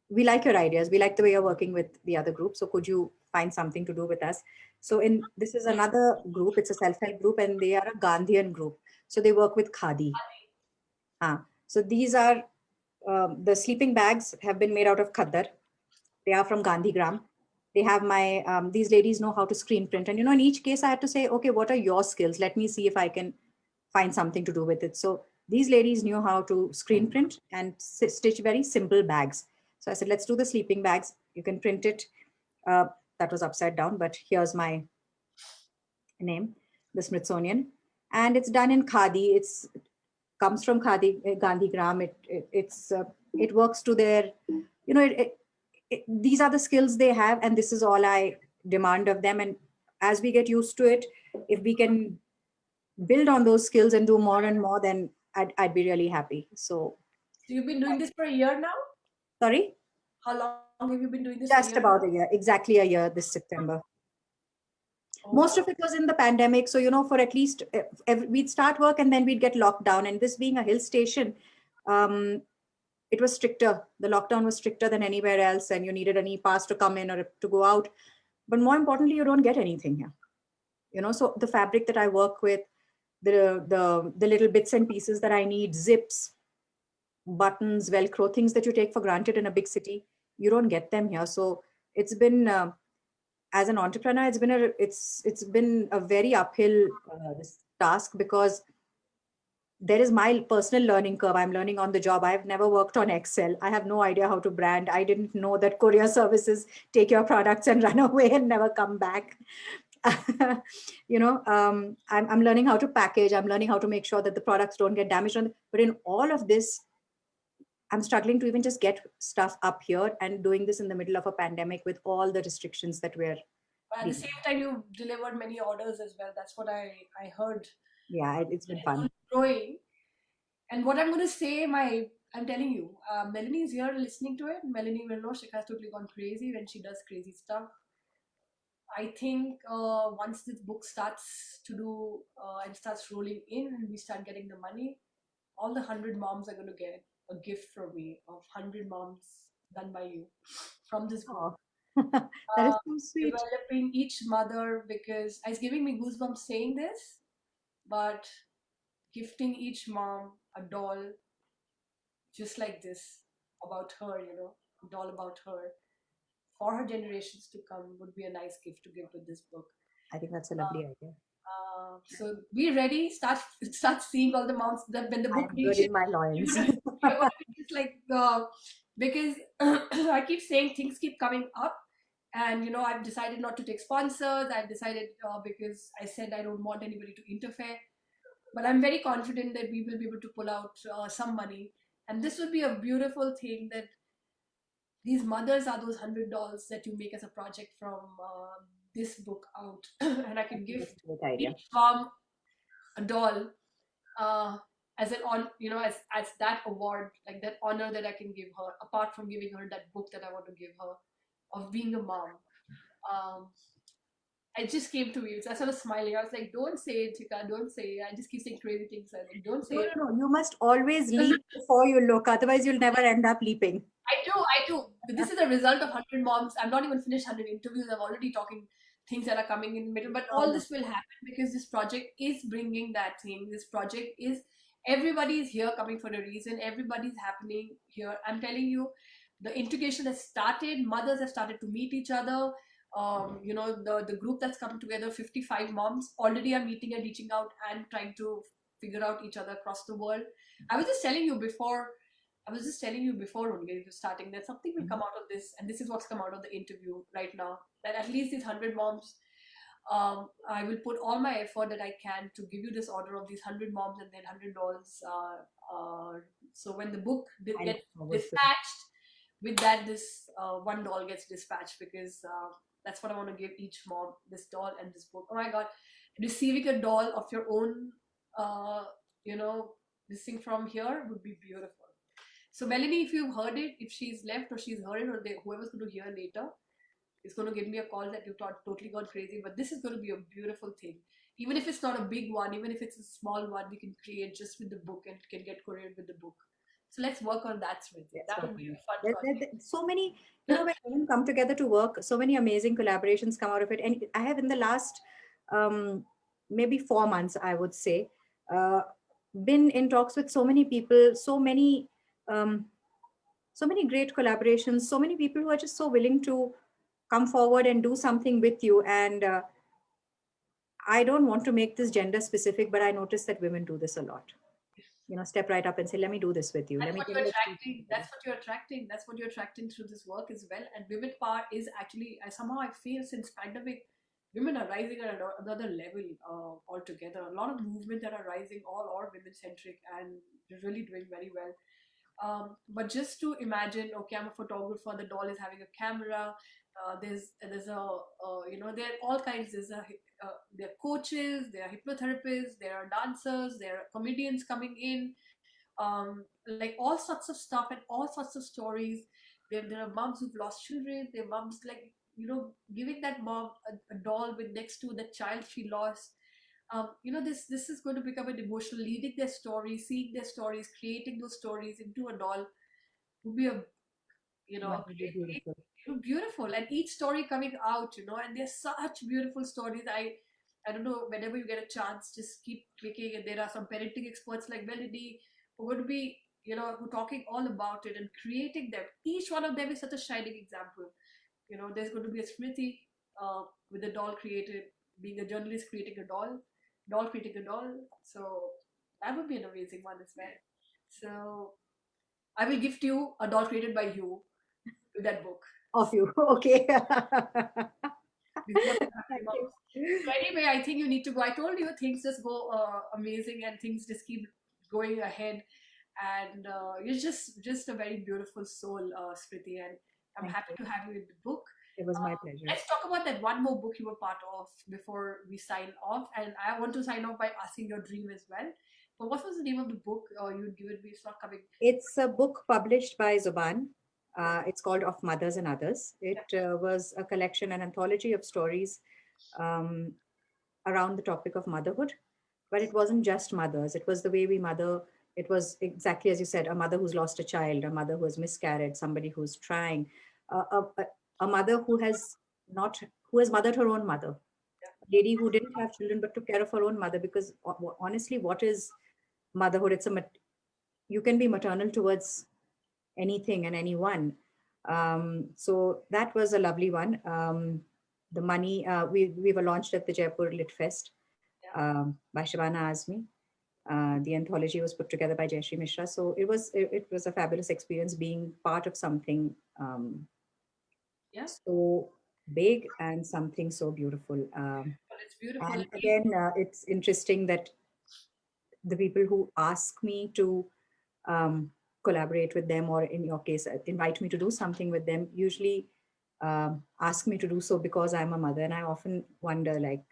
we like your ideas. We like the way you're working with the other group. So could you find something to do with us? So this is another group. It's a self-help group, and they are a Gandhian group. So they work with khadi. So these are the sleeping bags have been made out of khadar. They are from Gandhigram. They have these ladies know how to screen print. And, in each case I had to say, okay, what are your skills? Let me see if I can find something to do with it. So these ladies knew how to screen print and stitch very simple bags. So I said, let's do the sleeping bags. You can print it. Uh, that was upside down, but here's my name, the Smithsonian. And it's done in khadi. It's comes from khadi, Gandhigram. It works to their, these are the skills they have, and this is all I demand of them. And as we get used to it, if we can build on those skills and do more and more, then I'd be really happy. So, So you've been doing this for a year now? sorry, How long have you been doing this for a year just now? about a year, exactly a year this September. Oh, Most of it was in the pandemic. So, for at least we'd start work and then we'd get locked down. And this being a hill station, um, it was stricter. The lockdown was stricter than anywhere else, and you needed an e-pass to come in or to go out. But more importantly, you don't get anything here. So the fabric that I work with, the little bits and pieces that I need, zips, buttons, Velcro, things that you take for granted in a big city, you don't get them here. So it's been as an entrepreneur, it's been a very uphill this task, because there is my personal learning curve. I'm learning on the job. I've never worked on Excel. I have no idea how to brand. I didn't know that courier services take your products and run away and never come back. I'm learning how to package. I'm learning how to make sure that the products don't get damaged. But in all of this, I'm struggling to even just get stuff up here, and doing this in the middle of a pandemic with all the restrictions that we're But at the dealing same with. time, you delivered many orders as well. That's what I heard. Yeah, it's been It's fun. only growing. And what I'm going to say, I'm telling you, Melanie is here listening to it. Melanie will know she has totally gone crazy when she does crazy stuff. I think once this book starts to do and starts rolling in and we start getting the money, all the 100 moms are going to get a gift from me of 100 moms done by you from this book. Oh, that is Uh, so sweet. Developing each mother, because it's giving me goosebumps saying this, but gifting each mom a doll just like this about her, a doll about her for her generations to come would be a nice gift to give with this book. I think that's a lovely idea. So be ready. Start seeing all the moms that when the book I'm reaches, girding my you're loins. gonna you're gonna be just like because I keep saying things keep coming up, and I've decided not to take sponsors. I've decided because I said I don't want anybody to interfere, but I'm very confident that we will be able to pull out some money, and this would be a beautiful thing that these mothers are those 100 dolls that you make as a project from this book out, and I I can think give it's a great idea. each mom a doll uh, as an as that award, like that honor that I can give her, apart from giving her that book that I want to give her of being a mom. Um, it just came to me. So I started smiling. I was like, "Don't say it, Chika. Don't say it." I just keep saying crazy things. I was like, "Don't say No, it." no, no. You must always leap before you look. Otherwise, you'll never end up leaping. I do. This is a result of 100 moms. I'm not even finished 100 interviews. I'm already talking things that are coming in the middle. But No, all no. this will happen because this project is bringing that thing. This project is, everybody is here coming for a reason. Everybody's happening here. I'm telling you, the integration has started. Mothers have started to meet each other. The group that's come together, 55 moms, already are meeting and reaching out and trying to figure out each other across the world. I was just telling you before I was just telling you before only it was starting that something will come Mhm. out of this, and this is what's come out of the interview right now. That at least these 100 moms, I will put all my effort that I can to give you this order of these 100 moms and then $100. So when the book I look gets forward to it. dispatched, with that this $1 gets dispatched because that's what I want to give each mom, this doll and this book. Oh my God, receiving a doll of your own, uh, you know, this thing from here would be beautiful. So Melanie, if you've heard it, if she's left or she's heard it, or whoever's going to hear later is going to give me a call that you thought totally gone crazy. But this is going to be a beautiful thing. Even if it's not a big one, even if it's a small one, we can create just with the book and can get couriered with the book. So let's work on that, Smriti. Let's That work would be on it. a fun So many, when women come together to work, so many amazing collaborations come out of it. And I have in the last um, maybe 4 months, I would say, uh, been in talks with so many people, um, so many great collaborations, so many people who are just so willing to come forward and do something with you. And I don't want to make this gender specific, but I notice that women do this a lot. Step right up and say, let me do this with you. That's Let me what tell you're you the truth. attracting. That's what you're attracting. That's what you're attracting through this work as well. And women power is actually, somehow I feel since pandemic, women are rising at another level altogether. A lot of movement that are rising, all are women centric, and they're really doing very well. But just to imagine, okay, I'm a photographer. The doll is having a camera. There's a there are all kinds. There are coaches, there are hypnotherapists, there are dancers, there are comedians coming in, like all sorts of stuff and all sorts of stories. There are moms who've lost children. There are moms like giving that mom a doll with next to the child she lost. This is going to become an emotional, leading their stories, seeing their stories, creating those stories into a doll would be a That would be great, beautiful. beautiful. And each story coming out, and there's such beautiful stories. I don't know, whenever you get a chance, just keep clicking. And there are some parenting experts like Melody who are going to be, who are talking all about it and creating them. Each one of them is such a shining example. There's going to be a Smriti with a doll created, being a journalist creating a doll creating a doll. So That would be an amazing one as well. So I will gift you a doll created by you with that book. Of you. Okay. With one of the Thank happy moms. you. So anyway, I think you need to go. I told you things just go amazing and things just keep going ahead. And you're just a very beautiful soul, Smriti. And I'm Thank happy you. to have you in the book. It was my pleasure. Let's talk about that one more book you were part of before we sign off. And I want to sign off by asking your dream as well. But what was the name of the book you'd given me? It's not coming. It's a book published by Zuban. Yeah, It's called Of Mothers and Others. It yeah, was a collection, an anthology of stories um, around the topic of motherhood. But it wasn't just mothers, it was the way we mother. It was exactly as you said, a mother who's lost a child, a mother who has miscarried, somebody who's trying, a mother who has not, who has mothered her own mother, a lady who didn't have children but took care of her own mother. Because honestly, what is motherhood? You can be maternal towards anything and anyone. So that was a lovely one. The money, we were launched at the Jaipur Lit Fest yeah, by Shabana Azmi. The anthology was put together by Jayashree Mishra. So it was a fabulous experience being part of something yeah. so big and something so beautiful. Well, it's beautiful. And again, it's interesting that the people who ask me to um, collaborate with them, or in your case, invite me to do something with them, usually ask me to do so because I'm a mother. And I often wonder, like,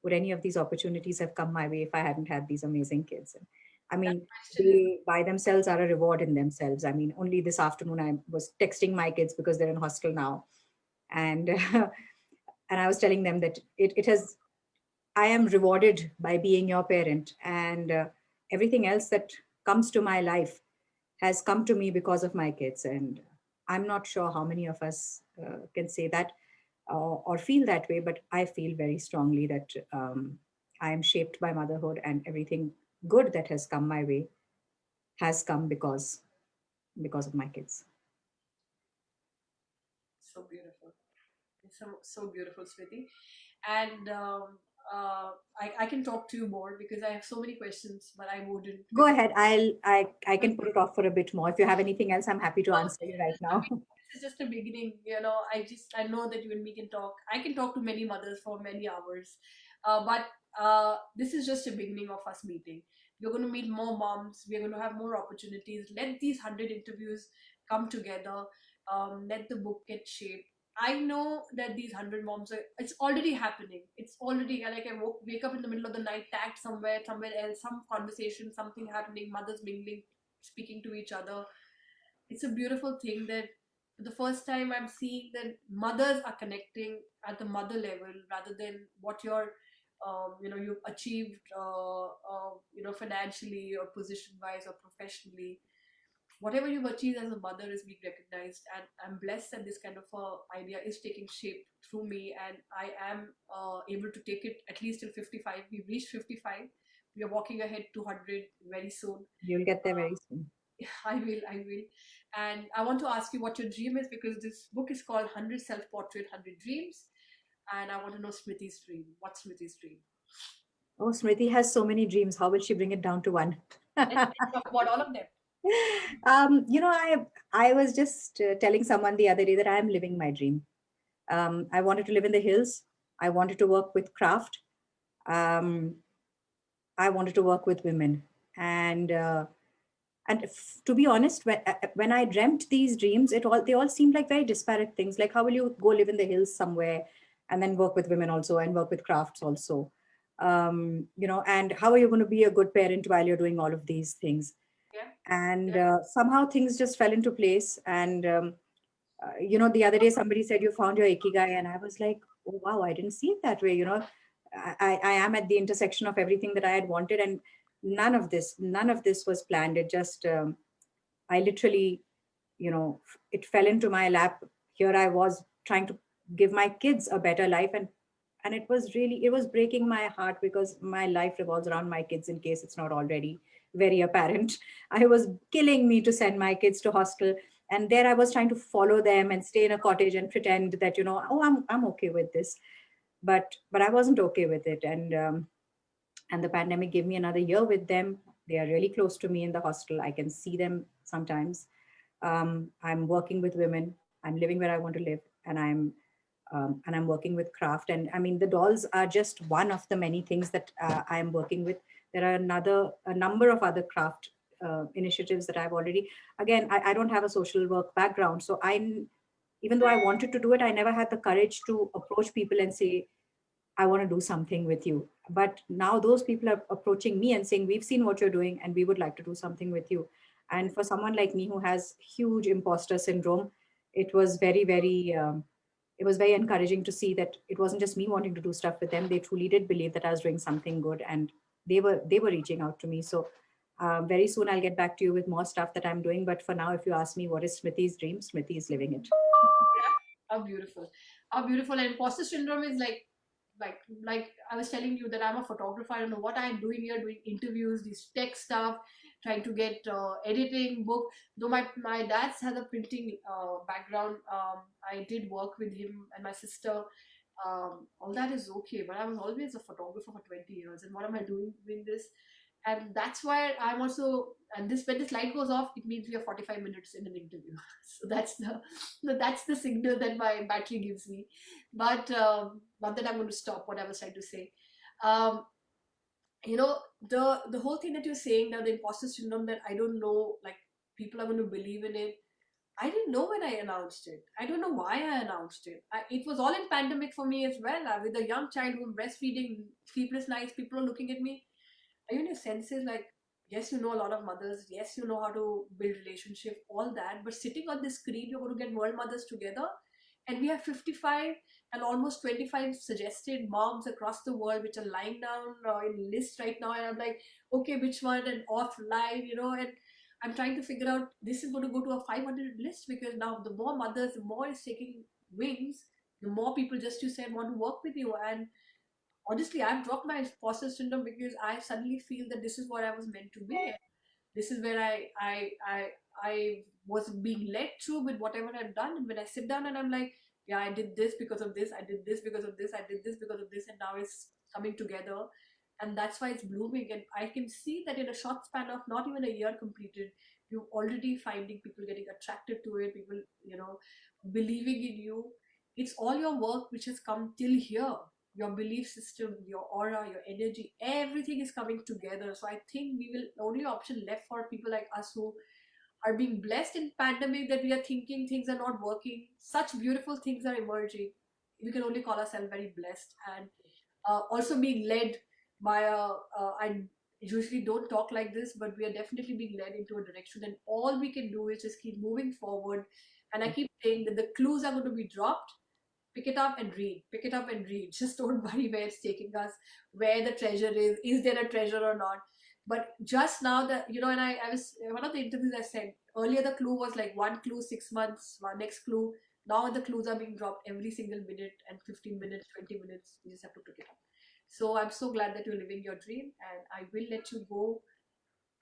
would any of these opportunities have come my way if I hadn't had these amazing kids? And, I That mean, question is they by themselves are a reward in themselves. I mean, only this afternoon I was texting my kids because they're in hostel now, and and I was telling them that it has I am rewarded by being your parent, and everything else that comes to my life has come to me because of my kids. And I'm not sure how many of us can say that or feel that way, but I feel very strongly that I am shaped by motherhood, and everything good that has come my way has come because of my kids. so beautiful. It's so beautiful, Smriti. And I can talk to you more because I have so many questions, but I wouldn't Go because ahead. I can put it off for a bit more. If you have anything else, I'm happy to no, answer you right now. this is just a beginning. I know that you and me can talk. I can talk to many mothers for many hours, but this is just a beginning of us meeting. We're going to meet more moms. We're going to have more opportunities. Let these 100 interviews come together. Let the book get shaped. I know that these 100 moms are. It's already happening. It's already like wake up in the middle of the night, tagged somewhere else, some conversation, something happening. Mothers mingling, speaking to each other. It's a beautiful thing that for the first time I'm seeing that mothers are connecting at the mother level rather than what you've achieved financially or position wise or professionally. Whatever you've achieved as a mother is being recognized, and I'm blessed that this kind of idea is taking shape through me, and I am able to take it at least till 55. We've reached 55. We are walking ahead to 100 very soon. You'll get there very soon. I will. And I want to ask you what your dream is because this book is called 100 Self Portrait, 100 Dreams. And I want to know Smriti's dream. What's Smriti's dream? Oh, Smriti has so many dreams. How will she bring it down to one? Let's talk about all of them. I was just telling someone the other day that I am living my dream. I wanted to live in the hills. I wanted to work with craft. Um, I wanted to work with women, and to be honest, when I dreamt these dreams, they all seemed like very disparate things. Like, how will you go live in the hills somewhere and then work with women also and work with crafts also? And how are you going to be a good parent while you're doing all of these things? Yeah. And somehow things just fell into place. And the other day somebody said you found your ikigai, and I was like, oh wow, I didn't see it that way. I am at the intersection of everything that I had wanted, and none of this was planned. It just I literally, it fell into my lap. Here I was trying to give my kids a better life, and it was breaking my heart because my life revolves around my kids, in case it's not already very apparent. I was killing me to send my kids to hostel, and there I was trying to follow them and stay in a cottage and pretend that, oh, I'm okay with this, but I wasn't okay with it. And the pandemic gave me another year with them. They are really close to me in the hostel. I can see them sometimes. I'm working with women. I'm living where I want to live, and I'm working with craft. And I mean, the dolls are just one of the many things that I am working with. There are a number of other craft initiatives that I've already. Again, I don't have a social work background, so even though I wanted to do it, I never had the courage to approach people and say, I want to do something with you. But now those people are approaching me and saying, we've seen what you're doing and we would like to do something with you. And for someone like me who has huge imposter syndrome, it was it was very encouraging to see that it wasn't just me wanting to do stuff with them. They truly did believe that I was doing something good, and they were reaching out to me. So very soon I'll get back to you with more stuff that I'm doing. But for now, if you ask me what is Smriti's dream, Smriti is living it. How beautiful. How beautiful. And imposter syndrome is like I was telling you that I'm a photographer. I don't know what I'm doing here, doing interviews, this tech stuff, trying to get editing book. Though my dad's has a printing background, I did work with him and my sister. All that is okay, but I was always a photographer for 20 years. And what am I doing this? And that's why I'm also, and this when this light goes off, it means we are 45 minutes in an interview. So that's the signal that my battery gives me. But not that I'm going to stop what I was trying to say. um, you know, the whole thing that you're saying now, the imposter syndrome, that I don't know, like, people are going to believe in it. I didn't know when I announced it. I don't know why I announced it. It was all in pandemic for me as well. With a young child who's breastfeeding, sleepless nights, people are looking at me. Are you in your senses? Like, yes, you know a lot of mothers. Yes, you know how to build relationship, all that. But sitting on the screen, you're going to get world mothers together, and we have 55 and almost 25 suggested moms across the world, which are lying down in lists right now. And I'm like, okay, which one and offline, and I'm trying to figure out. This is going to go to a 500 list, because now the more mothers, the more it's taking wings. The more people, just you said, want to work with you. And honestly, I've dropped my imposter syndrome because I suddenly feel that this is what I was meant to be. This is where I was being led through with whatever I've done. And when I sit down and I'm like, yeah, I did this because of this, I did this because of this, I did this because of this, and now it's coming together. And that's why it's blooming. And I can see that in a short span of not even a year completed, you're already finding people getting attracted to it, people, believing in you. It's all your work which has come till here. Your belief system, your aura, your energy, everything is coming together. So I think we will, the only option left for people like us who are being blessed in pandemic, that we are thinking things are not working, such beautiful things are emerging. We can only call ourselves very blessed. And also being led by I usually don't talk like this, but we are definitely being led into a direction, and all we can do is just keep moving forward. And I keep saying that the clues are going to be dropped. Pick it up and read, pick it up and read. Just don't worry where it's taking us, where the treasure is there a treasure or not. But just now that, and I was, one of the interviews I said earlier, the clue was like one clue 6 months, one next clue. Now the clues are being dropped every single minute, and 15 minutes, 20 minutes, you just have to pick it up. So I'm so glad that you're living your dream, and I will let you go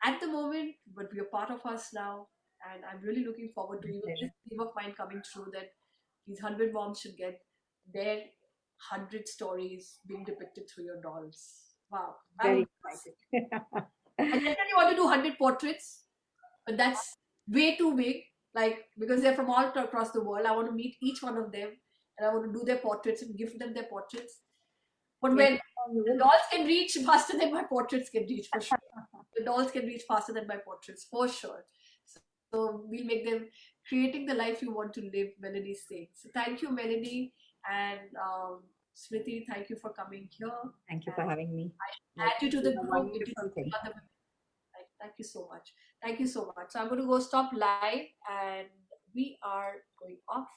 at the moment, but you're part of us now. And I'm really looking forward to even this Pleasure. dream of mine coming true, that these 100 moms should get their 100 stories being depicted through your dolls. Wow. Very excited. I definitely want to do 100 portraits, but that's way too big. Like, because they're from all across the world, I want to meet each one of them, and I want to do their portraits and give them their portraits. But Yes, when you the will. dolls can reach faster than my portraits can reach, for sure. The dolls can reach faster than my portraits, for sure. So we'll make them creating the life you want to live, Melanie saying. So thank you, Melanie. And Smriti, thank you for coming here. Thank you for having me. Add It's you to the been a group, wonderful introduce you thing. other women. Thank you so much. Thank you so much. So I'm going to go stop live, and we are going off.